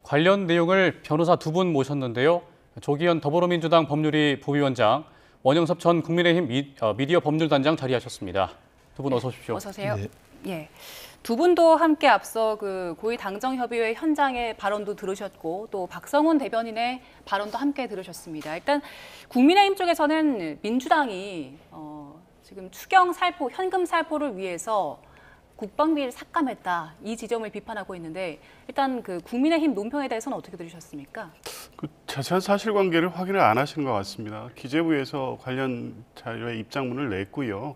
관련 내용을 변호사 두 분 모셨는데요. 조기현 더불어민주당 법률위 부위원장, 원영섭 전 국민의힘 미디어 법률단장 자리하셨습니다. 두 분 어서 오십시오. 어서 오세요. 네. 예. 두 분도 함께 앞서 그 고위 당정협의회 현장의 발언도 들으셨고 또 박성훈 대변인의 발언도 함께 들으셨습니다. 일단 국민의힘 쪽에서는 민주당이 지금 추경 살포, 현금 살포를 위해서 국방비를 삭감했다 이 지점을 비판하고 있는데 일단 그 국민의힘 논평에 대해서는 어떻게 들으셨습니까? 그 자세한 사실관계를 확인을 안 하시는 것 같습니다. 기재부에서 관련 자료의 입장문을 냈고요.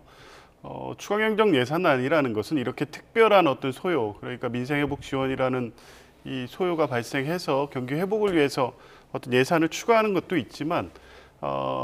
추가경정 예산안이라는 것은 이렇게 특별한 어떤 소요, 그러니까 민생회복 지원이라는 이 소요가 발생해서 경기 회복을 위해서 어떤 예산을 추가하는 것도 있지만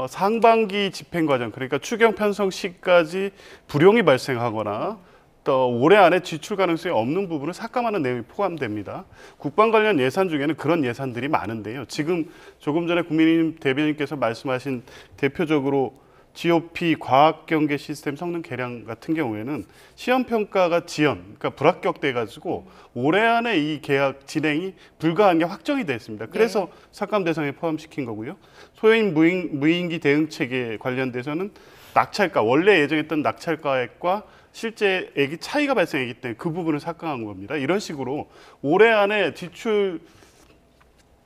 상반기 집행 과정, 그러니까 추경 편성 시까지 불용이 발생하거나 또 올해 안에 지출 가능성이 없는 부분을 삭감하는 내용이 포함됩니다. 국방 관련 예산 중에는 그런 예산들이 많은데요. 지금 조금 전에 국민의힘 대변인께서 말씀하신 대표적으로 GOP 과학경계 시스템 성능 개량 같은 경우에는 시험평가가 그러니까 불합격돼가지고 올해 안에 이 계약 진행이 불가한 게 확정이 됐습니다. 그래서 네. 삭감 대상에 포함시킨 거고요. 소요인 무인기 대응 체계 관련돼서는 낙찰가, 원래 예정했던 낙찰가액과 실제액이 차이가 발생했기 때문에 그 부분을 삭감한 겁니다. 이런 식으로 올해 안에 지출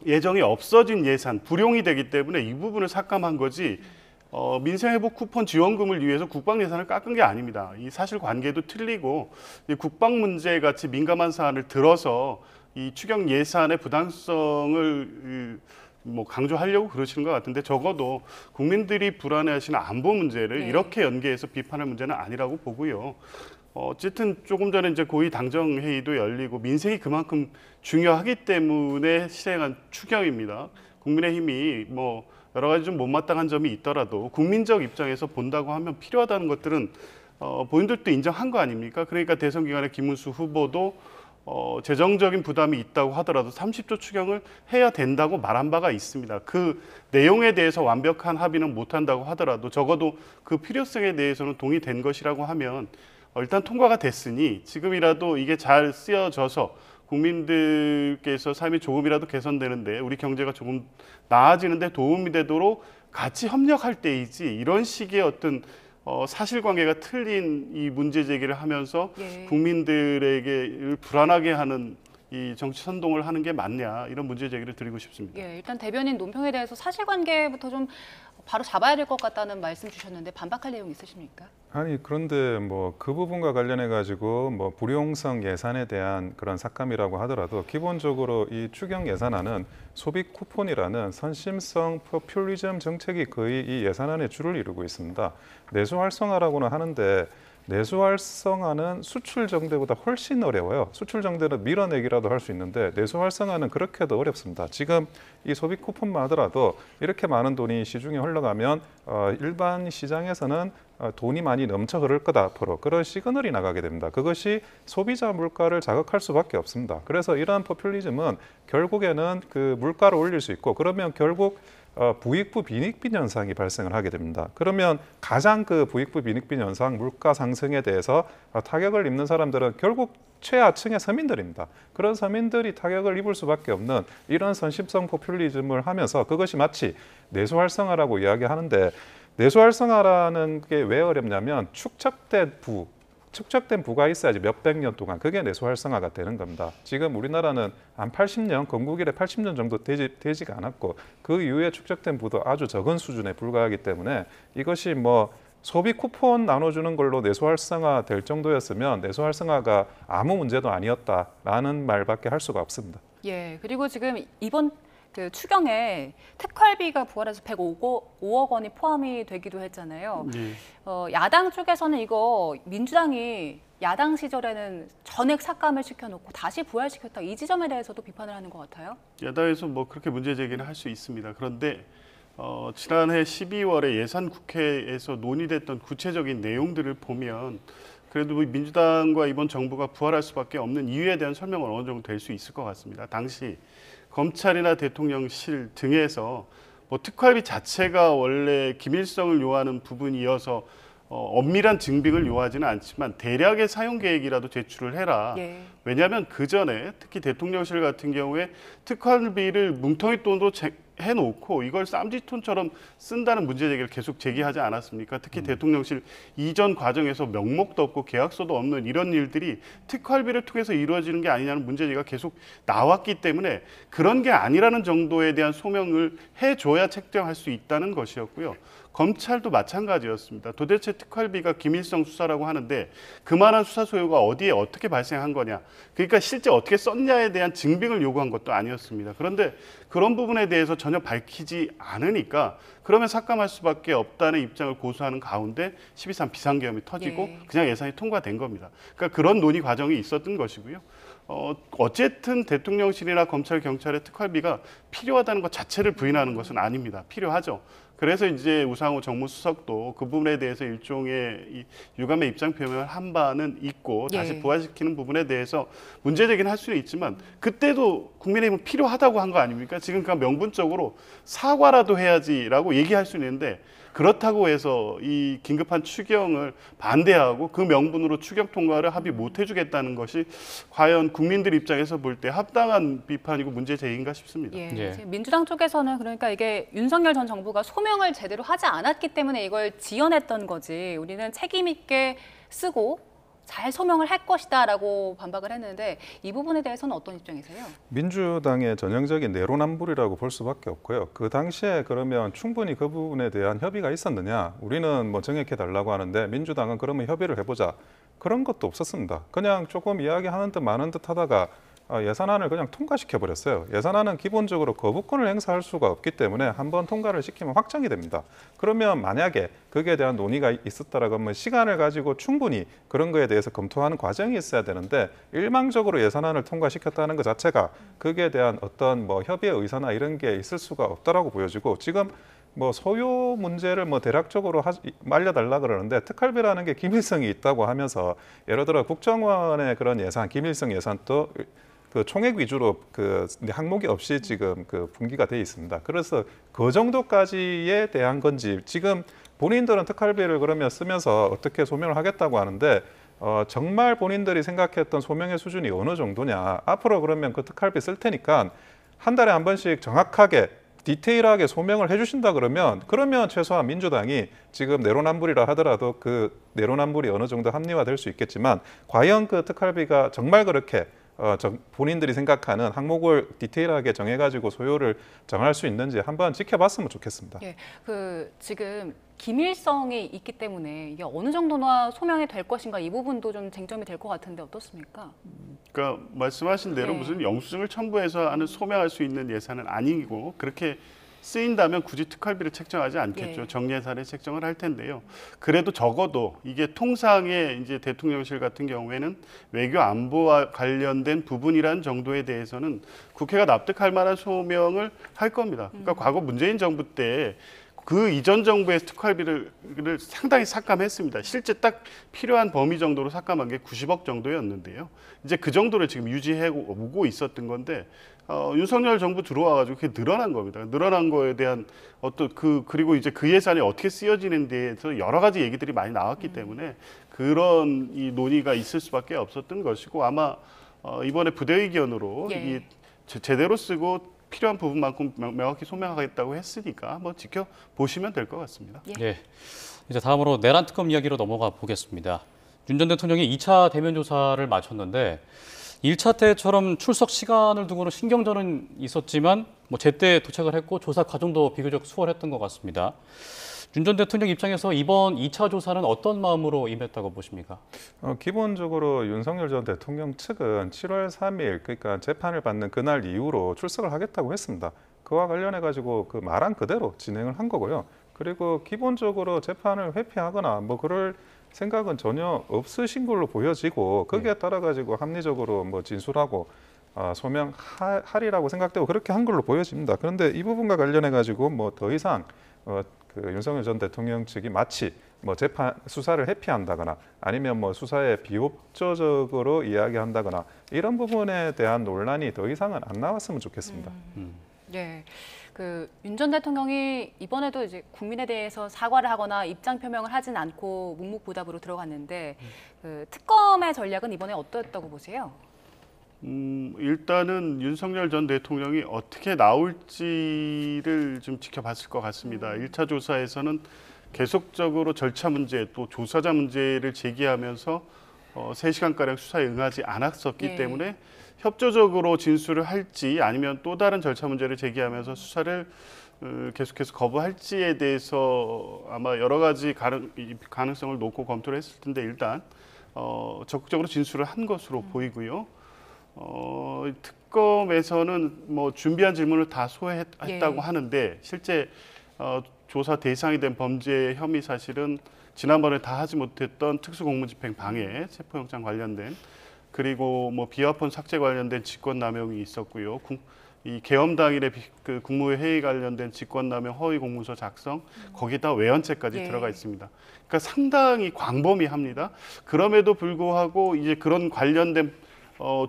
예정이 없어진 예산, 불용이 되기 때문에 이 부분을 삭감한 거지 민생회복 쿠폰 지원금을 위해서 국방 예산을 깎은 게 아닙니다. 이 사실관계도 틀리고 이 국방 문제 같이 민감한 사안을 들어서 이 추경 예산의 부당성을 강조하려고 그러시는 것 같은데 적어도 국민들이 불안해하시는 안보 문제를 네. 이렇게 연계해서 비판할 문제는 아니라고 보고요. 어쨌든 조금 전에 이제 고위 당정 회의도 열리고 민생이 그만큼 중요하기 때문에 실행한 추경입니다. 국민의힘이 여러 가지 좀 못마땅한 점이 있더라도 국민적 입장에서 본다고 하면 필요하다는 것들은 본인들도 인정한 거 아닙니까? 그러니까 대선 기간에 김문수 후보도 재정적인 부담이 있다고 하더라도 30조 추경을 해야 된다고 말한 바가 있습니다. 그 내용에 대해서 완벽한 합의는 못한다고 하더라도 적어도 그 필요성에 대해서는 동의된 것이라고 하면 일단 통과가 됐으니 지금이라도 이게 잘 쓰여져서 국민들께서 삶이 조금이라도 개선되는데 우리 경제가 조금 나아지는데 도움이 되도록 같이 협력할 때이지 이런 식의 어떤 사실관계가 틀린 이 문제 제기를 하면서 예. 국민들에게 불안하게 하는 이 정치 선동을 하는 게 맞냐 이런 문제 제기를 드리고 싶습니다. 예, 일단 대변인 논평에 대해서 사실관계부터 좀 바로 잡아야 될 것 같다는 말씀 주셨는데 반박할 내용 있으십니까? 아니 그런데 그 부분과 관련해 가지고 불용성 예산에 대한 그런 삭감이라고 하더라도 기본적으로 이 추경 예산안은 소비 쿠폰이라는 선심성 포퓰리즘 정책이 거의 이 예산안의 주를 이루고 있습니다. 내수 활성화라고는 하는데 내수 활성화는 수출 정대보다 훨씬 어려워요. 수출 정대는 밀어내기라도 할 수 있는데 내수 활성화는 그렇게도 어렵습니다. 지금 이 소비 쿠폰만 하더라도 이렇게 많은 돈이 시중에 흘러가면 일반 시장에서는 돈이 많이 넘쳐 흐를 거다 앞으로 그런 시그널이 나가게 됩니다. 그것이 소비자 물가를 자극할 수밖에 없습니다. 그래서 이러한 포퓰리즘은 결국에는 그 물가를 올릴 수 있고 그러면 결국 부익부 빈익빈 현상이 발생을 하게 됩니다. 그러면 가장 그 부익부 빈익빈 현상, 물가 상승에 대해서 타격을 입는 사람들은 결국 최하층의 서민들입니다. 그런 서민들이 타격을 입을 수밖에 없는 이런 선심성 포퓰리즘을 하면서 그것이 마치 내수 활성화라고 이야기하는데 내수 활성화라는 게 왜 어렵냐면 축적된 부가 있어야지 몇백 년 동안 그게 내수 활성화가 되는 겁니다. 지금 우리나라는 한 80년, 건국 이래 80년 정도 되지가 않았고 그 이후에 축적된 부도 아주 적은 수준에 불과하기 때문에 이것이 소비 쿠폰 나눠주는 걸로 내수 활성화 될 정도였으면 내수 활성화가 아무 문제도 아니었다라는 말밖에 할 수가 없습니다. 예, 그리고 지금 이번 그 추경에 특활비가 부활해서 105억 원이 포함이 되기도 했잖아요. 네. 야당 쪽에서는 이거 민주당이 야당 시절에는 전액 삭감을 시켜놓고 다시 부활시켰다 이 지점에 대해서도 비판을 하는 것 같아요. 야당에서 그렇게 문제 제기는 할 수 있습니다. 그런데 지난해 12월에 예산 국회에서 논의됐던 구체적인 내용들을 보면 그래도 민주당과 이번 정부가 부활할 수밖에 없는 이유에 대한 설명은 어느 정도 될 수 있을 것 같습니다. 당시 검찰이나 대통령실 등에서 특활비 자체가 원래 기밀성을 요하는 부분이어서 엄밀한 증빙을 요하지는 않지만 대략의 사용 계획이라도 제출을 해라. 예. 왜냐하면 그 전에 특히 대통령실 같은 경우에 특활비를 뭉텅이 돈으로 해놓고 이걸 쌈짓돈처럼 쓴다는 문제 제기를 계속 제기하지 않았습니까? 특히 대통령실 이전 과정에서 명목도 없고 계약서도 없는 이런 일들이 특활비를 통해서 이루어지는 게 아니냐는 문제 제기가 계속 나왔기 때문에 그런 게 아니라는 정도에 대한 소명을 해줘야 책정할 수 있다는 것이었고요. 검찰도 마찬가지였습니다. 도대체 특활비가 기밀성 수사라고 하는데 그만한 수사 소요가 어디에 어떻게 발생한 거냐. 그러니까 실제 어떻게 썼냐에 대한 증빙을 요구한 것도 아니었습니다. 그런데 그런 부분에 대해서 전혀 밝히지 않으니까 그러면 삭감할 수밖에 없다는 입장을 고수하는 가운데 12.3 비상계엄이 터지고 그냥 예산이 통과된 겁니다. 그러니까 그런 논의 과정이 있었던 것이고요. 어쨌든 대통령실이나 검찰, 경찰의 특활비가 필요하다는 것 자체를 부인하는 것은 아닙니다. 필요하죠. 그래서 이제 우상호 정무수석도 그 부분에 대해서 일종의 이 유감의 입장 표명을 한 바는 있고 다시 부활시키는 부분에 대해서 문제 제기는 할 수는 있지만 그때도 국민의힘은 필요하다고 한 거 아닙니까? 지금 그냥 명분적으로 사과라도 해야지라고 얘기할 수는 있는데 그렇다고 해서 이 긴급한 추경을 반대하고 그 명분으로 추경 통과를 합의 못 해주겠다는 것이 과연 국민들 입장에서 볼 때 합당한 비판이고 문제 제기인가 싶습니다. 민주당 쪽에서는 그러니까 이게 윤석열 전 정부가 소명을 제대로 하지 않았기 때문에 이걸 지연했던 거지 우리는 책임 있게 쓰고 잘 소명을 할 것이다라고 반박을 했는데 이 부분에 대해서는 어떤 입장이세요? 민주당의 전형적인 내로남불이라고 볼 수밖에 없고요. 그 당시에 그러면 충분히 그 부분에 대한 협의가 있었느냐? 우리는 뭐 정액해 달라고 하는데 민주당은 그러면 협의를 해보자. 그런 것도 없었습니다. 그냥 조금 이야기하는 듯 마는 듯 하다가 예산안을 그냥 통과시켜 버렸어요. 예산안은 기본적으로 거부권을 행사할 수가 없기 때문에 한번 통과를 시키면 확정이 됩니다. 그러면 만약에 거기에 대한 논의가 있었다라고 하면 시간을 가지고 충분히 그런 거에 대해서 검토하는 과정이 있어야 되는데 일방적으로 예산안을 통과시켰다는 것 자체가 거기에 대한 어떤 뭐 협의의 의사나 이런 게 있을 수가 없다라고 보여지고 지금 뭐 소요 문제를 뭐 대략적으로 말려달라 그러는데 특활비라는 게 기밀성이 있다고 하면서 예를 들어 국정원의 그런 예산, 기밀성 예산도 그 총액 위주로 그 항목이 없이 지금 그 분기가 돼 있습니다. 그래서 그 정도까지에 대한 건지 지금 본인들은 특활비를 그러면 쓰면서 어떻게 소명을 하겠다고 하는데 정말 본인들이 생각했던 소명의 수준이 어느 정도냐. 앞으로 그러면 그 특활비 쓸 테니까 한 달에 한 번씩 정확하게 디테일하게 소명을 해주신다 그러면 최소한 민주당이 지금 내로남불이라 하더라도 그 내로남불이 어느 정도 합리화될 수 있겠지만 과연 그 특활비가 정말 그렇게 본인들이 생각하는 항목을 디테일하게 정해가지고 소요를 정할 수 있는지 한번 지켜봤으면 좋겠습니다. 지금 기밀성이 있기 때문에 이게 어느 정도나 소명이 될 것인가 이 부분도 좀 쟁점이 될 것 같은데 어떻습니까? 그러니까 말씀하신 대로 무슨 영수증을 첨부해서 하는 소명할 수 있는 예산은 아니고 그렇게 쓰인다면 굳이 특활비를 책정하지 않겠죠. 정예산에 책정을 할 텐데요. 그래도 적어도 이게 통상의 이제 대통령실 같은 경우에는 외교 안보와 관련된 부분이란 정도에 대해서는 국회가 납득할 만한 소명을 할 겁니다. 그러니까 과거 문재인 정부 때 그 이전 정부의 특활비를 상당히 삭감했습니다. 실제 딱 필요한 범위 정도로 삭감한 게 90억 정도였는데요. 이제 그 정도를 지금 유지해 오고 있었던 건데 윤석열 정부 들어와가지고 그게 늘어난 겁니다. 늘어난 거에 대한 그리고 이제 그 예산이 어떻게 쓰여지는 데에서 여러 가지 얘기들이 많이 나왔기 때문에 그런 이 논의가 있을 수밖에 없었던 것이고 아마 이번에 부대의견으로 이 제대로 쓰고 필요한 부분만큼 명확히 소명하겠다고 했으니까 한번 지켜보시면 될 것 같습니다. 이제 다음으로 내란 특검 이야기로 넘어가 보겠습니다. 윤 전 대통령이 2차 대면 조사를 마쳤는데 1차 때처럼 출석 시간을 두고는 신경전은 있었지만 뭐 제때 도착을 했고 조사 과정도 비교적 수월했던 것 같습니다. 윤 전 대통령 입장에서 이번 2차 조사는 어떤 마음으로 임했다고 보십니까? 기본적으로 윤석열 전 대통령 측은 7월 3일 그러니까 재판을 받는 그날 이후로 출석을 하겠다고 했습니다. 그와 관련해 가지고 그 말한 그대로 진행을 한 거고요. 그리고 기본적으로 재판을 회피하거나 뭐 그럴 생각은 전혀 없으신 걸로 보여지고 거기에 따라 가지고 합리적으로 뭐 진술하고 소명하리라고 생각되고 그렇게 한 걸로 보여집니다. 그런데 이 부분과 관련해 가지고 뭐 더 이상 그 윤석열 전 대통령 측이 마치 뭐 재판 수사를 회피한다거나 아니면 뭐 수사에 비협조적으로 이야기한다거나 이런 부분에 대한 논란이 더 이상은 안 나왔으면 좋겠습니다. 그 윤 전 대통령이 이번에도 이제 국민에 대해서 사과를 하거나 입장 표명을 하진 않고 묵묵부답으로 들어갔는데 그 특검의 전략은 이번에 어떠했다고 보세요? 일단은 윤석열 전 대통령이 어떻게 나올지를 좀 지켜봤을 것 같습니다. 1차 조사에서는 계속적으로 절차 문제 또 조사자 문제를 제기하면서 3시간가량 수사에 응하지 않았었기 네. 때문에 협조적으로 진술을 할지 아니면 또 다른 절차 문제를 제기하면서 수사를 계속해서 거부할지에 대해서 아마 여러 가지 가능성을 놓고 검토를 했을 텐데 일단 적극적으로 진술을 한 것으로 보이고요. 특검에서는 뭐 준비한 질문을 다 소화했다고 예. 하는데 실제 조사 대상이 된 범죄 혐의 사실은 지난번에 다 하지 못했던 특수공무집행 방해, 체포영장 관련된 그리고 뭐 비화폰 삭제 관련된 직권남용이 있었고요. 이 계엄 당일에 그 국무회 회의 관련된 직권남용 허위 공문서 작성 거기다 외연체까지 예. 들어가 있습니다. 그러니까 상당히 광범위합니다. 그럼에도 불구하고 이제 그런 관련된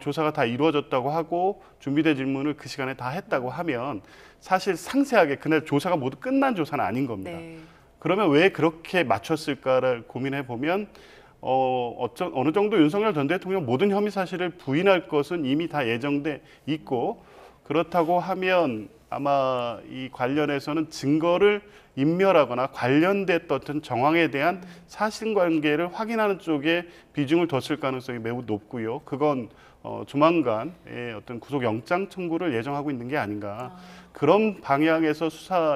조사가 다 이루어졌다고 하고 준비된 질문을 그 시간에 다 했다고 하면 사실 상세하게 그날 조사가 모두 끝난 조사는 아닌 겁니다. 네. 그러면 왜 그렇게 맞췄을까를 고민해 보면 어느 정도 윤석열 전 대통령 모든 혐의 사실을 부인할 것은 이미 다 예정돼 있고 그렇다고 하면 아마 이 관련해서는 증거를 인멸하거나 관련됐던 정황에 대한 사실관계를 확인하는 쪽에 비중을 뒀을 가능성이 매우 높고요. 그건 조만간에 어떤 구속영장 청구를 예정하고 있는 게 아닌가. 그런 방향에서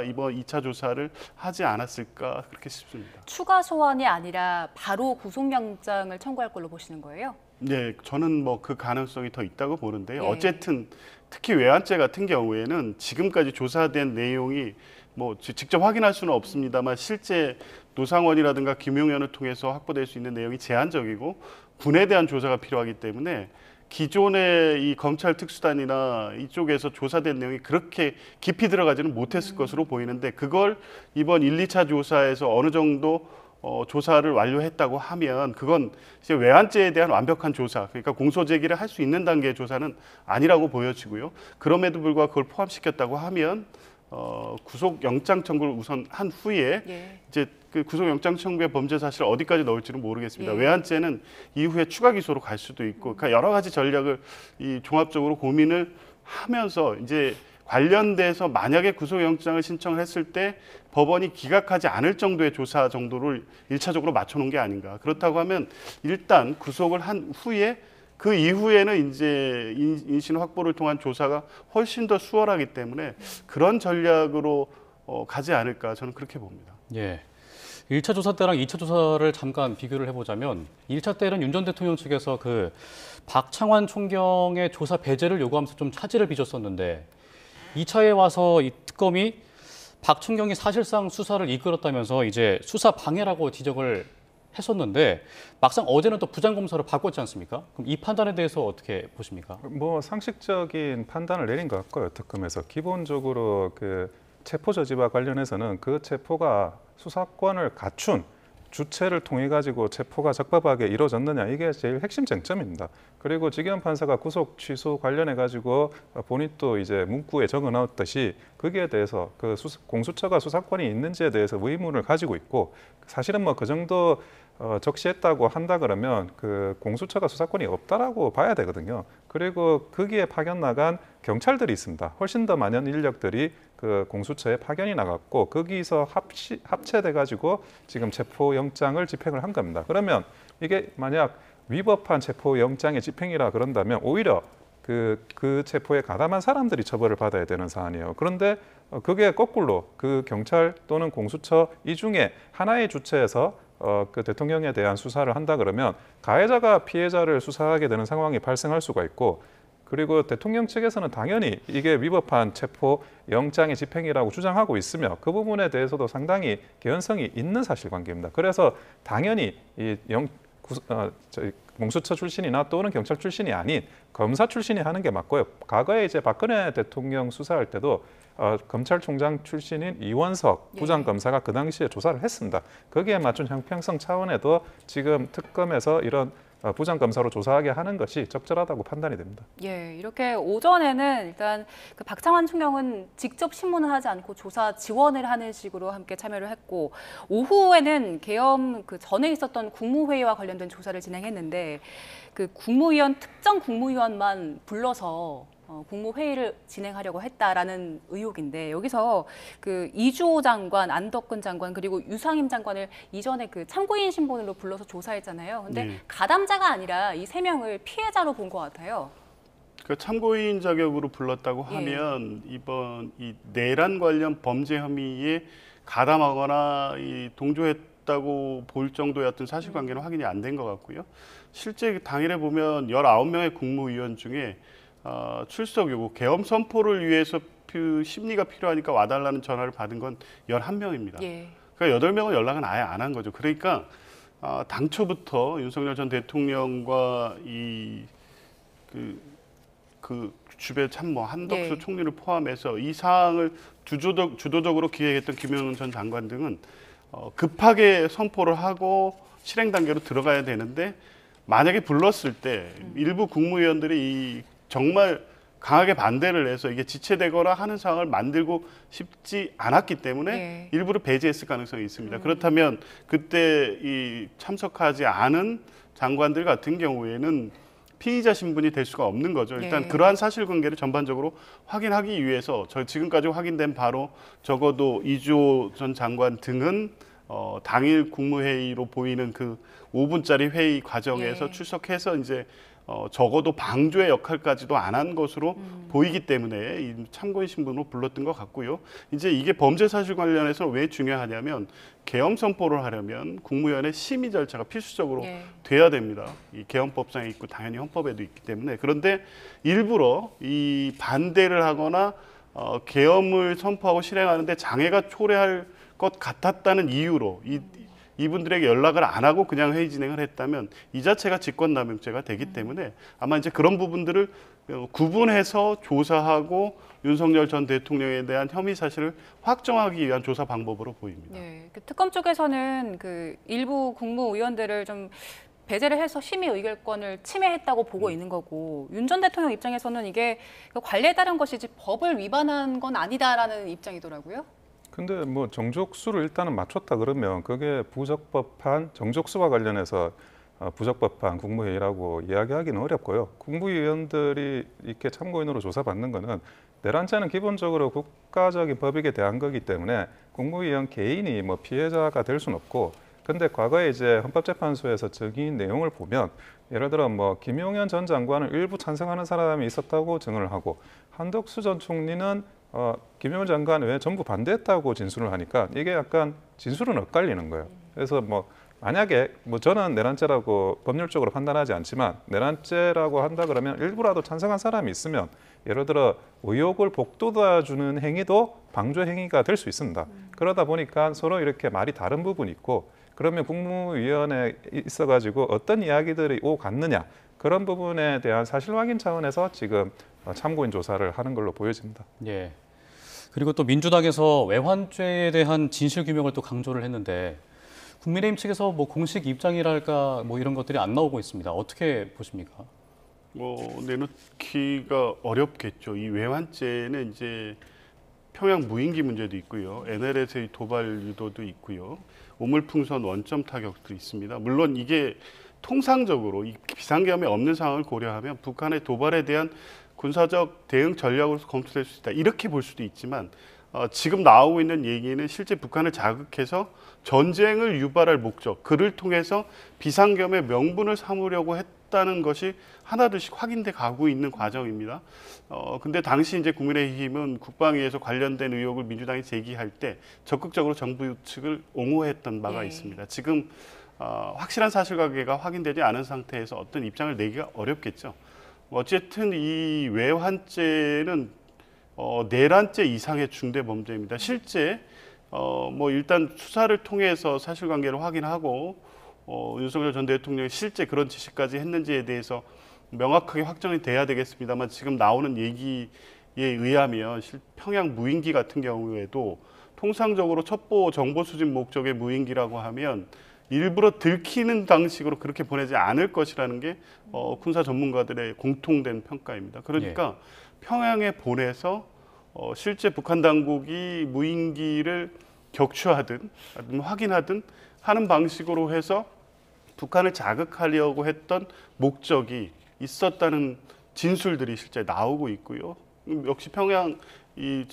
이번 2차 조사를 하지 않았을까 그렇게 싶습니다. 추가 소환이 아니라 바로 구속영장을 청구할 걸로 보시는 거예요? 네, 저는 뭐 그 가능성이 더 있다고 보는데요. 예. 어쨌든 특히 외환죄 같은 경우에는 지금까지 조사된 내용이 뭐 직접 확인할 수는 없습니다만 실제 노상원이라든가 김용현을 통해서 확보될 수 있는 내용이 제한적이고 군에 대한 조사가 필요하기 때문에 기존의 이 검찰 특수단이나 이쪽에서 조사된 내용이 그렇게 깊이 들어가지는 못했을 것으로 보이는데 그걸 이번 1, 2차 조사에서 어느 정도 조사를 완료했다고 하면 그건 이제 외환죄에 대한 완벽한 조사, 그러니까 공소 제기를 할 수 있는 단계의 조사는 아니라고 보여지고요. 그럼에도 불구하고 그걸 포함시켰다고 하면 구속 영장 청구를 우선 한 후에 예. 이제 그 구속 영장 청구의 범죄 사실을 어디까지 넣을지는 모르겠습니다. 예. 외환죄는 이후에 추가 기소로 갈 수도 있고, 그러니까 여러 가지 전략을 이 종합적으로 고민을 하면서 이제 관련돼서 만약에 구속영장을 신청을 했을 때 법원이 기각하지 않을 정도의 조사 정도를 1차적으로 맞춰놓은 게 아닌가. 그렇다고 하면 일단 구속을 한 후에 그 이후에는 이제 인신 확보를 통한 조사가 훨씬 더 수월하기 때문에 그런 전략으로 가지 않을까 저는 그렇게 봅니다. 예. 1차 조사 때랑 2차 조사를 잠깐 비교를 해보자면 1차 때는 윤 전 대통령 측에서 그 박창환 총경의 조사 배제를 요구하면서 좀 차질을 빚었었는데 2차에 와서 이 특검이 박 총경이 사실상 수사를 이끌었다면서 이제 수사 방해라고 지적을 했었는데 막상 어제는 또 부장검사로 바꿨지 않습니까? 그럼 이 판단에 대해서 어떻게 보십니까? 뭐 상식적인 판단을 내린 것 같고요. 특검에서 기본적으로 그 체포 저지와 관련해서는 그 체포가 수사권을 갖춘 주체를 통해 가지고 체포가 적법하게 이루어졌느냐 이게 제일 핵심 쟁점입니다. 그리고 지기현 판사가 구속 취소 관련해 가지고 본인 또 이제 문구에 적어넣었듯이 거기에 대해서 그 공수처가 수사권이 있는지에 대해서 의문을 가지고 있고 사실은 뭐 그 정도 적시했다고 한다 그러면 그 공수처가 수사권이 없다라고 봐야 되거든요. 그리고 거기에 파견 나간 경찰들이 있습니다. 훨씬 더 많은 인력들이 그 공수처에 파견이 나갔고 거기서 합체돼 가지고 지금 체포영장을 집행을 한 겁니다. 그러면 이게 만약 위법한 체포영장의 집행이라 그런다면 오히려 그 체포에 가담한 사람들이 처벌을 받아야 되는 사안이에요. 그런데 그게 거꾸로 그 경찰 또는 공수처 이 중에 하나의 주체에서 그 대통령에 대한 수사를 한다 그러면 가해자가 피해자를 수사하게 되는 상황이 발생할 수가 있고 그리고 대통령 측에서는 당연히 이게 위법한 체포 영장의 집행이라고 주장하고 있으며 그 부분에 대해서도 상당히 개연성이 있는 사실관계입니다. 그래서 당연히 이 공수처 출신이나 또는 경찰 출신이 아닌 검사 출신이 하는 게 맞고요. 과거에 이제 박근혜 대통령 수사할 때도 검찰총장 출신인 이원석 부장검사가 그 당시에 조사를 했습니다. 거기에 맞춘 형평성 차원에도 지금 특검에서 이런 부장검사로 조사하게 하는 것이 적절하다고 판단이 됩니다. 예, 이렇게 오전에는 일단 그 박창환 총경은 직접 신문을 하지 않고 조사 지원을 하는 식으로 함께 참여를 했고, 오후에는 계엄 그 전에 있었던 국무회의와 관련된 조사를 진행했는데, 그 특정 국무위원만 불러서 국무회의를 진행하려고 했다라는 의혹인데, 여기서 그 이주호 장관, 안덕근 장관, 그리고 유상임 장관을 이전에 그 참고인 신분으로 불러서 조사했잖아요. 근데 네. 가담자가 아니라 이 세 명을 피해자로 본 것 같아요. 그 참고인 자격으로 불렀다고 예. 하면 이번 이 내란 관련 범죄 혐의에 가담하거나 동조했다고 볼 정도의 어떤 사실관계는 확인이 안 된 것 같고요. 실제 당일에 보면 19명의 국무위원 중에 출석 요구, 계엄 선포를 위해서 심리가 필요하니까 와달라는 전화를 받은 건 11명입니다. 예. 그러니까 8명은 연락은 아예 안 한 거죠. 그러니까 당초부터 윤석열 전 대통령과 그 주변 참모 한덕수 네. 총리를 포함해서 이 사항을 주도적으로 기획했던 김용현 전 장관 등은 급하게 선포를 하고 실행 단계로 들어가야 되는데, 만약에 불렀을 때 일부 국무위원들이 정말 강하게 반대를 해서 이게 지체되거나 하는 상황을 만들고 싶지 않았기 때문에 네. 일부러 배제했을 가능성이 있습니다. 그렇다면 그때 참석하지 않은 장관들 같은 경우에는 피의자 신분이 될 수가 없는 거죠. 일단 네. 그러한 사실관계를 전반적으로 확인하기 위해서 지금까지 확인된 바로 적어도 이주호 전 장관 등은 당일 국무회의로 보이는 그 5분짜리 회의 과정에서 예. 출석해서 이제 적어도 방조의 역할까지도 안 한 것으로 보이기 때문에 이 참고인 신분으로 불렀던 것 같고요. 이제 이게 범죄 사실 관련해서 왜 중요하냐면, 계엄 선포를 하려면 국무위원회 심의 절차가 필수적으로 예. 돼야 됩니다. 이 계엄법상에 있고 당연히 헌법에도 있기 때문에. 그런데 일부러 이 반대를 하거나 계엄을 선포하고 실행하는데 장애가 초래할 것 같았다는 이유로 이분들에게 연락을 안 하고 그냥 회의 진행을 했다면 이 자체가 직권남용죄가 되기 때문에 아마 이제 그런 부분들을 구분해서 조사하고 윤석열 전 대통령에 대한 혐의 사실을 확정하기 위한 조사 방법으로 보입니다. 네, 그 특검 쪽에서는 그 일부 국무위원들을 좀 배제를 해서 심의 의결권을 침해했다고 보고 있는 거고, 윤 전 대통령 입장에서는 이게 관례에 따른 것이지 법을 위반한 건 아니다라는 입장이더라고요. 근데 뭐 정족수를 일단은 맞췄다 그러면 그게 부적법한 정족수와 관련해서 부적법한 국무회의라고 이야기하기는 어렵고요. 국무위원들이 이렇게 참고인으로 조사받는 거는 내란죄는 기본적으로 국가적인 법익에 대한 거기 때문에 국무위원 개인이 뭐 피해자가 될 수는 없고, 근데 과거에 이제 헌법재판소에서 증인 내용을 보면 예를 들어 뭐 김용현 전 장관을 일부 찬성하는 사람이 있었다고 증언을 하고, 한덕수 전 총리는 김용현 장관 왜 전부 반대했다고 진술을 하니까 이게 약간 진술은 엇갈리는 거예요. 그래서 뭐 만약에 뭐 저는 내란죄라고 법률적으로 판단하지 않지만 내란죄라고 한다 그러면 일부라도 찬성한 사람이 있으면 예를 들어 의혹을 복돋아주는 행위도 방조 행위가 될 수 있습니다. 그러다 보니까 서로 이렇게 말이 다른 부분이 있고, 그러면 국무위원회에 있어가지고 어떤 이야기들이 오갔느냐, 그런 부분에 대한 사실 확인 차원에서 지금 참고인 조사를 하는 걸로 보여집니다. 예. 그리고 또 민주당에서 외환죄에 대한 진실 규명을 또 강조를 했는데, 국민의힘 측에서 뭐 공식 입장이랄까 뭐 이런 것들이 안 나오고 있습니다. 어떻게 보십니까? 내놓기가 어렵겠죠. 이 외환죄는 이제 평양 무인기 문제도 있고요, NLL의 도발 유도도 있고요, 우물풍선 원점 타격도 있습니다. 물론 이게 통상적으로 이 비상계엄에 없는 상황을 고려하면 북한의 도발에 대한 군사적 대응 전략으로서 검토될 수 있다, 이렇게 볼 수도 있지만 지금 나오고 있는 얘기는 실제 북한을 자극해서 전쟁을 유발할 목적, 그를 통해서 비상계엄의 명분을 삼으려고 했다는 것이 하나둘씩 확인돼 가고 있는 과정입니다. 근데 당시 이제 국민의힘은 국방위에서 관련된 의혹을 민주당이 제기할 때 적극적으로 정부 측을 옹호했던 바가 있습니다. 지금 확실한 사실관계가 확인되지 않은 상태에서 어떤 입장을 내기가 어렵겠죠. 어쨌든 이 외환죄는 내란죄 이상의 중대 범죄입니다. 실제 뭐 일단 수사를 통해서 사실관계를 확인하고 윤석열 전 대통령이 실제 그런 지시까지 했는지에 대해서 명확하게 확정이 돼야 되겠습니다만, 지금 나오는 얘기에 의하면 평양 무인기 같은 경우에도 통상적으로 첩보 정보 수집 목적의 무인기라고 하면 일부러 들키는 방식으로 그렇게 보내지 않을 것이라는 게 군사 전문가들의 공통된 평가입니다. 그러니까 평양에 보내서 실제 북한 당국이 무인기를 격추하든 아니면 확인하든 하는 방식으로 해서 북한을 자극하려고 했던 목적이 있었다는 진술들이 실제 나오고 있고요. 역시 평양 이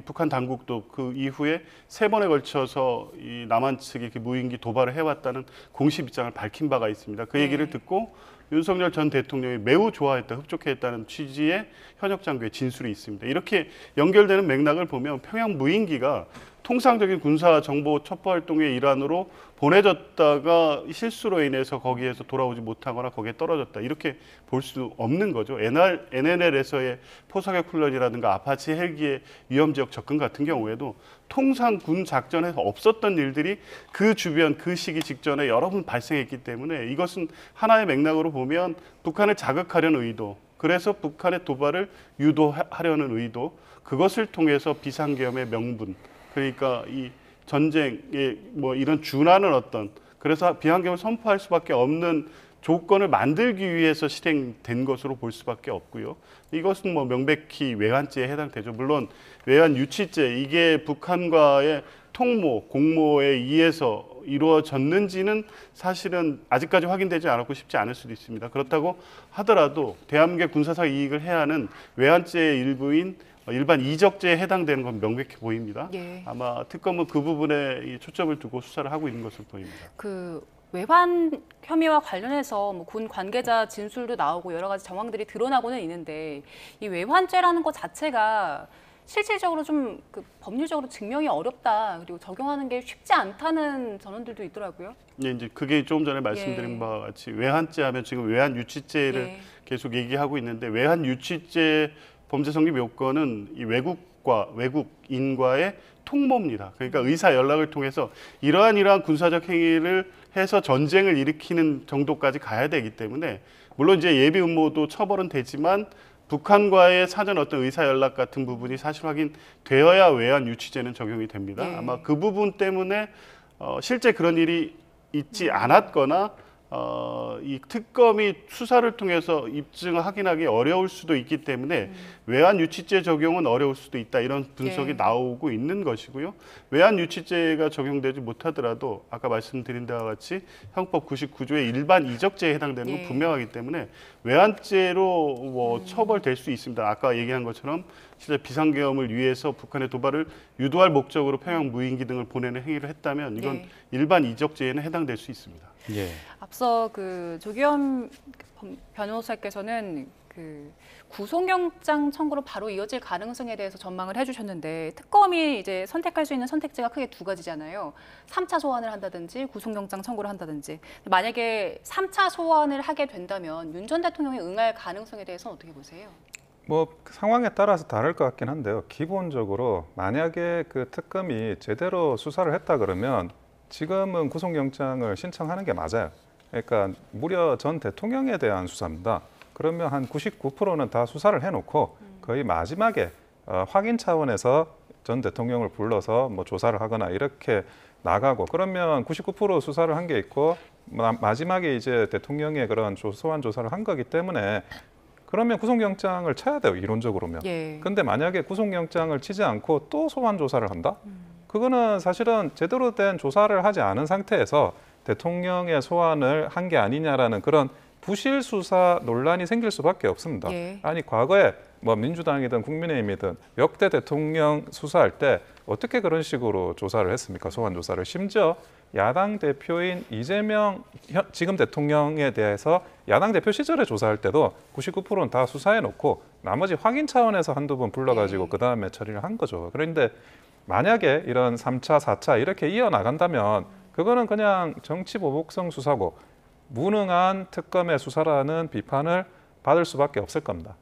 북한 당국도 그 이후에 3번에 걸쳐서 이 남한 측이 무인기 도발을 해왔다는 공식 입장을 밝힌 바가 있습니다. 그 얘기를 듣고 윤석열 전 대통령이 매우 좋아했다, 흡족해했다는 취지의 현역 장교의 진술이 있습니다. 이렇게 연결되는 맥락을 보면 평양 무인기가 통상적인 군사 정보 첩보 활동의 일환으로 보내졌다가 실수로 인해서 거기에서 돌아오지 못하거나 거기에 떨어졌다 이렇게 볼 수 없는 거죠. NNL에서의 포사격 훈련이라든가 아파치 헬기의 위험 지역 접근 같은 경우에도 통상 군 작전에서 없었던 일들이 그 주변 그 시기 직전에 여러 번 발생했기 때문에 이것은 하나의 맥락으로 보면 북한을 자극하려는 의도, 그래서 북한의 도발을 유도하려는 의도, 그것을 통해서 비상계엄의 명분, 그러니까 이 전쟁에 뭐 이런 준하는 어떤, 그래서 비상계엄을 선포할 수밖에 없는 조건을 만들기 위해서 실행된 것으로 볼 수밖에 없고요. 이것은 뭐 명백히 외환죄에 해당되죠. 물론 외환 유치죄, 이게 북한과의 통모, 공모에 의해서 이루어졌는지는 사실은 아직까지 확인되지 않았고 쉽지 않을 수도 있습니다. 그렇다고 하더라도 대한민국의 군사상 이익을 해하는 외환죄의 일부인 일반 이적죄에 해당되는 건 명백해 보입니다. 예. 아마 특검은 그 부분에 초점을 두고 수사를 하고 있는 것으로 보입니다. 그 외환 혐의와 관련해서 뭐 군 관계자 진술도 나오고 여러 가지 정황들이 드러나고는 있는데 이 외환죄라는 것 자체가 실질적으로 좀 그 법률적으로 증명이 어렵다, 그리고 적용하는 게 쉽지 않다는 전언들도 있더라고요. 예, 이제 그게 조금 전에 말씀드린 바와 같이 외환죄 하면 지금 외환 유치죄를 계속 얘기하고 있는데, 외환 유치죄 범죄 성립 요건은 이 외국인과의 통모입니다. 그러니까 의사 연락을 통해서 이러한 군사적 행위를 해서 전쟁을 일으키는 정도까지 가야 되기 때문에, 물론 이제 예비 음모도 처벌은 되지만 북한과의 사전 어떤 의사 연락 같은 부분이 사실 확인되어야 외환 유치죄는 적용이 됩니다. 아마 그 부분 때문에 실제 그런 일이 있지 않았거나 이 특검이 수사를 통해서 입증을 확인하기 어려울 수도 있기 때문에 외환 유치죄 적용은 어려울 수도 있다, 이런 분석이 나오고 있는 것이고요. 외환 유치죄가 적용되지 못하더라도 아까 말씀드린 바와 같이 형법 99조의 일반 이적죄에 해당되는 건 분명하기 때문에 외환죄로 뭐 처벌될 수 있습니다. 아까 얘기한 것처럼 실제 비상계엄을 위해서 북한의 도발을 유도할 목적으로 평양 무인기 등을 보내는 행위를 했다면 이건 일반 이적죄에는 해당될 수 있습니다. 예. 앞서 그 조기현 변호사께서는 그 구속영장 청구로 바로 이어질 가능성에 대해서 전망을 해주셨는데, 특검이 이제 선택할 수 있는 선택지가 크게 2가지잖아요. 3차 소환을 한다든지 구속영장 청구를 한다든지. 만약에 3차 소환을 하게 된다면 윤 전 대통령이 응할 가능성에 대해서는 어떻게 보세요? 뭐 상황에 따라서 다를 것 같긴 한데요. 기본적으로 만약에 그 특검이 제대로 수사를 했다 그러면 지금은 구속영장을 신청하는 게 맞아요. 그러니까 무려 전 대통령에 대한 수사입니다. 그러면 한 99%는 다 수사를 해놓고 거의 마지막에 확인 차원에서 전 대통령을 불러서 뭐 조사를 하거나 이렇게 나가고, 그러면 99% 수사를 한 게 있고 마지막에 이제 대통령의 그런 소환 조사를 한 거기 때문에 그러면 구속영장을 쳐야 돼요, 이론적으로면. 근데 만약에 구속영장을 치지 않고 또 소환 조사를 한다? 그거는 사실은 제대로 된 조사를 하지 않은 상태에서 대통령의 소환을 한 게 아니냐라는 그런 부실 수사 논란이 생길 수밖에 없습니다. 아니 과거에 뭐 민주당이든 국민의힘이든 역대 대통령 수사할 때 어떻게 그런 식으로 조사를 했습니까? 소환 조사를. 심지어 야당 대표인 이재명 지금 대통령에 대해서 야당 대표 시절에 조사할 때도 99%는 다 수사해놓고 나머지 확인 차원에서 한두 번 불러가지고 그다음에 처리를 한 거죠. 그런데 만약에 이런 3차, 4차 이렇게 이어나간다면 그거는 그냥 정치보복성 수사고 무능한 특검의 수사라는 비판을 받을 수밖에 없을 겁니다.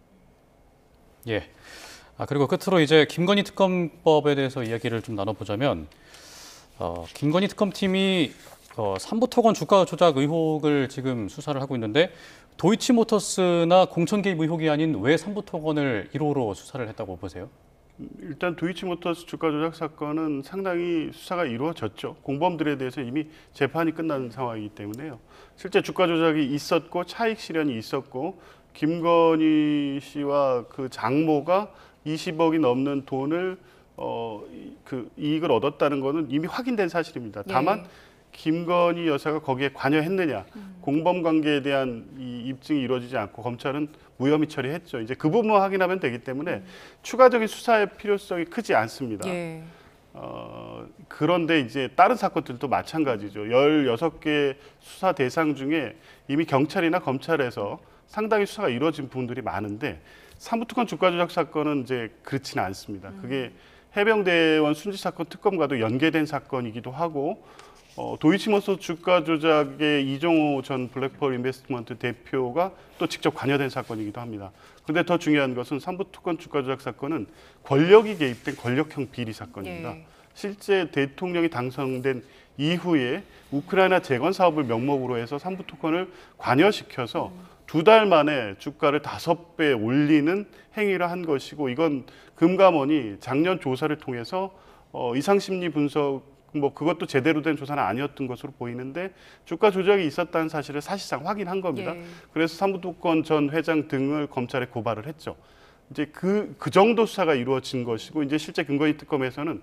예. 그리고 끝으로 이제 김건희 특검법에 대해서 이야기를 좀 나눠보자면, 김건희 특검팀이 삼부토건 주가 조작 의혹을 지금 수사를 하고 있는데, 도이치모터스나 공천 개입 의혹이 아닌 왜 삼부토건을 1호로 수사를 했다고 보세요? 일단 도이치모터스 주가 조작 사건은 상당히 수사가 이루어졌죠. 공범들에 대해서 이미 재판이 끝난 상황이기 때문에요. 실제 주가 조작이 있었고 차익 실현이 있었고 김건희 씨와 그 장모가 20억이 넘는 돈을 그 이익을 얻었다는 것은 이미 확인된 사실입니다. 다만 김건희 여사가 거기에 관여했느냐, 공범 관계에 대한 이 입증이 이루어지지 않고 검찰은 무혐의 처리했죠. 이제 그 부분만 확인하면 되기 때문에 추가적인 수사의 필요성이 크지 않습니다. 예. 그런데 이제 다른 사건들도 마찬가지죠. 16개 수사 대상 중에 이미 경찰이나 검찰에서 상당히 수사가 이루어진 부분들이 많은데 삼부특권 주가 조작 사건은 이제 그렇지는 않습니다. 그게 해병대원 순직 사건 특검과도 연계된 사건이기도 하고 도이치모터스 주가 조작의 이종호 전 블랙펄 인베스트먼트 대표가 또 직접 관여된 사건이기도 합니다. 그런데 더 중요한 것은 삼부특권 주가 조작 사건은 권력이 개입된 권력형 비리 사건입니다. 예. 실제 대통령이 당선된 이후에 우크라이나 재건 사업을 명목으로 해서 삼부특권을 관여시켜서 2달 만에 주가를 5배 올리는 행위를 한 것이고 이건 금감원이 작년 조사를 통해서 이상심리 분석 뭐 그것도 제대로 된 조사는 아니었던 것으로 보이는데 주가 조작이 있었다는 사실을 사실상 확인한 겁니다. 예. 그래서 삼부특권 전 회장 등을 검찰에 고발을 했죠. 이제 그 정도 수사가 이루어진 것이고 이제 실제 김건희 특검에서는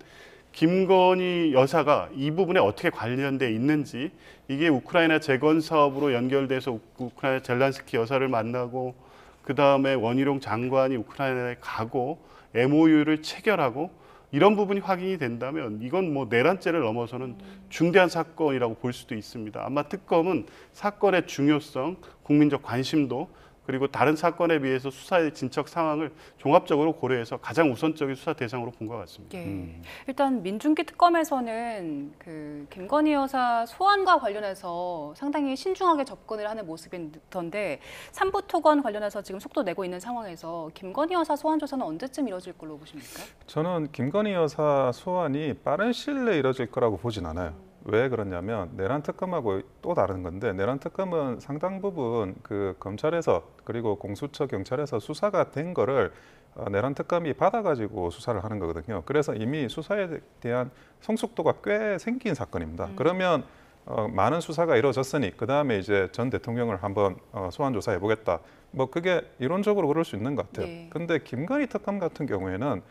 김건희 여사가 이 부분에 어떻게 관련돼 있는지 이게 우크라이나 재건 사업으로 연결돼서 우크라이나 젤란스키 여사를 만나고 그 다음에 원희룡 장관이 우크라이나에 가고 MOU를 체결하고 이런 부분이 확인이 된다면 이건 뭐 내란죄를 넘어서는 중대한 사건이라고 볼 수도 있습니다. 아마 특검은 사건의 중요성, 국민적 관심도 그리고 다른 사건에 비해서 수사의 진척 상황을 종합적으로 고려해서 가장 우선적인 수사 대상으로 본 것 같습니다. 예. 일단 민중기 특검에서는 그 김건희 여사 소환과 관련해서 상당히 신중하게 접근을 하는 모습이던데 삼부토건 관련해서 지금 속도 내고 있는 상황에서 김건희 여사 소환 조사는 언제쯤 이뤄질 걸로 보십니까? 저는 김건희 여사 소환이 빠른 시일 내에 이뤄질 거라고 보진 않아요. 왜 그러냐면 내란 특검하고 또 다른 건데 내란 특검은 상당 부분 그 검찰에서 그리고 공수처 경찰에서 수사가 된 거를 내란 특검이 받아가지고 수사를 하는 거거든요. 그래서 이미 수사에 대한 성숙도가 꽤 생긴 사건입니다. 그러면 많은 수사가 이루어졌으니 그 다음에 이제 전 대통령을 한번 소환 조사해 보겠다. 뭐 그게 이론적으로 그럴 수 있는 것 같아요. 네. 근데 김건희 특검 같은 경우에는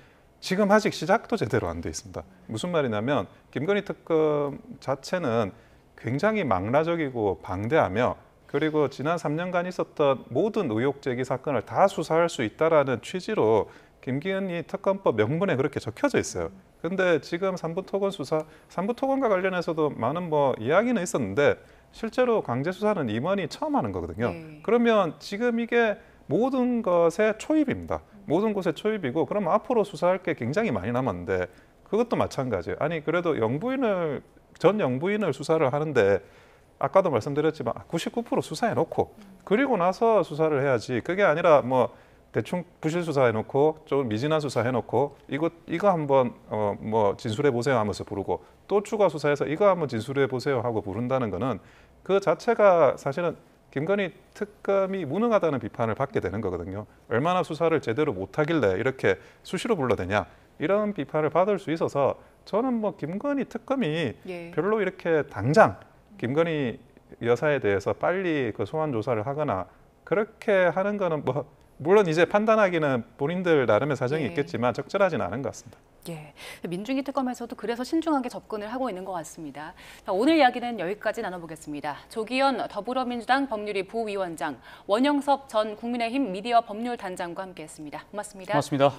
지금 아직 시작도 제대로 안 돼 있습니다. 무슨 말이냐면 김건희 특검 자체는 굉장히 망라적이고 방대하며 그리고 지난 3년간 있었던 모든 의혹 제기 사건을 다 수사할 수 있다라는 취지로 김건희 특검법 명분에 그렇게 적혀져 있어요. 근데 지금 삼부토건 수사, 삼부토건과 관련해서도 많은 뭐 이야기는 있었는데 실제로 강제 수사는 임원이 처음 하는 거거든요. 네. 그러면 지금 이게 모든 것의 초입입니다. 모든 곳의 초입이고 그럼 앞으로 수사할 게 굉장히 많이 남았는데 그것도 마찬가지예요. 아니 그래도 전 영부인을 수사를 하는데 아까도 말씀드렸지만 99% 수사해놓고 그리고 나서 수사를 해야지 그게 아니라 뭐 대충 부실 수사해놓고 좀 미진한 수사해놓고 이거 한번 뭐 진술해 보세요 하면서 부르고 또 추가 수사해서 이거 한번 진술해 보세요 하고 부른다는 거는 그 자체가 사실은 김건희 특검이 무능하다는 비판을 받게 되는 거거든요. 얼마나 수사를 제대로 못하길래 이렇게 수시로 불러대냐 이런 비판을 받을 수 있어서 저는 뭐 김건희 특검이 예. 별로 이렇게 당장 김건희 여사에 대해서 빨리 그 소환 조사를 하거나 그렇게 하는 거는 뭐 물론 이제 판단하기는 본인들 나름의 사정이 예. 있겠지만 적절하지는 않은 것 같습니다. 예, 민중기 특검에서도 그래서 신중하게 접근을 하고 있는 것 같습니다. 자, 오늘 이야기는 여기까지 나눠보겠습니다. 조기현 더불어민주당 법률위 부위원장, 원영섭 전 국민의힘 미디어 법률단장과 함께했습니다. 고맙습니다. 고맙습니다.